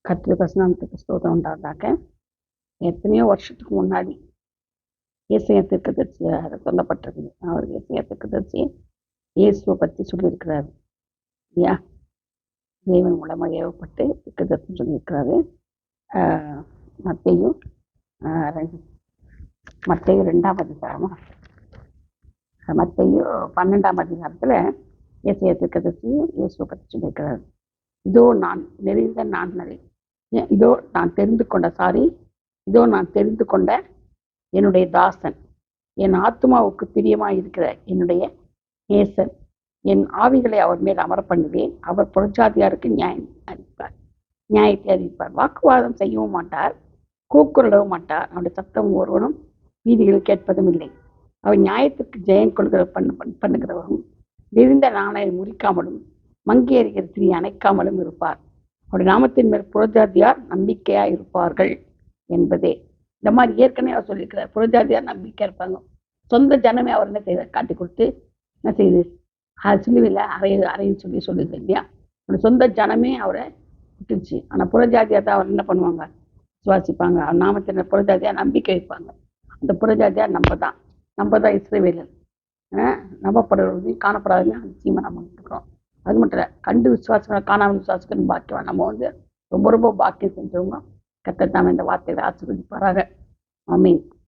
கர்த்தருடைய பரிசுநாமத்துக்கு ஸ்தோத்திரம் உண்டாவதாக. எத்தனையோ வருஷத்துக்கு முன்னாடி ஏசாயா தீர்க்கதரிசியாக சொல்லப்பட்டிருக்குது. அவர் ஏசாயா தீர்க்கதரிசி இயேசுவை பற்றி சொல்லியிருக்கிறாரு இல்லையா? தேவன் மூலமாக ஏவப்பட்டு தீர்க்கதரிசனம் சொல்லியிருக்கிறாரு. மத்தேயு மத்தேயு 2ஆம் அதிகாரமா, மத்தேயு 12ஆம் அதிகாரத்தில் ஏசாயா தீர்க்கதரிசி இயேசுவை பற்றி சொல்லியிருக்கிறாரு. இதோ நான் நெறிந்த நான்களை, இதோ நான் தெரிந்து கொண்ட என்னுடைய தாசன், என் ஆத்மாவுக்கு பிரியமாய் இருக்கிற என்னுடைய நேசன், என் ஆவிகளை அவர் மேல் அமர பண்ணுவேன். அவர் புறஜாதியாருக்கு நியாயத்தை அறிவிப்பார். வாக்குவாதம் செய்யவும் மாட்டார், கூக்குரலவும் மாட்டார். அவருடைய சத்தம் ஒருவனும் வீதிகளில் கேட்பதும் இல்லை. அவர் நியாயத்திற்கு ஜெயம் கொள்கிற பண்ணுகிறவரும், நெறிந்த நாணை முறிக்காமலும் மங்கி எறிகிற திரி அணைக்காமலும் இருப்பார். அவருடைய நாமத்தின் மேல் புறஜாதியார் நம்பிக்கையா இருப்பார்கள் என்பதே. இந்த மாதிரி ஏற்கனவே அவர் சொல்லியிருக்கிறார். புறஜாதியார் நம்பிக்கையா இருப்பாங்க. சொந்த ஜனமே அவர் என்ன செய்த காட்டி கொடுத்து என்ன செய்யுது, சிலுவையில் அறைன்னு சொல்லுது இல்லையா? அவருடைய சொந்த ஜனமே அவரை விட்டுருச்சு. ஆனால் புறஜாதியார் தான் அவர் என்ன பண்ணுவாங்க, சுவாசிப்பாங்க. அவர் நாமத்தின் புறஜாதியார் நம்பிக்கை வைப்பாங்க. அந்த புறஜாதியார் நம்ம தான் இஸ்ரவேலர். நம்பப்படுறதையும் காணப்படாதையும் நிச்சயமாக நம்ம இருக்கிறோம். அது மட்டும் இல்லை, கண்டு விசுவாசங்கள் காணாமல் விசுவாசிக்கணும் பாக்கியம். நம்ம ரொம்ப ரொம்ப பாக்கியம் செஞ்சவங்க. கர்த்தர் தாமே இந்த வார்த்தைகளை ஆசீர்வதிப்பாராக. ஆமென்.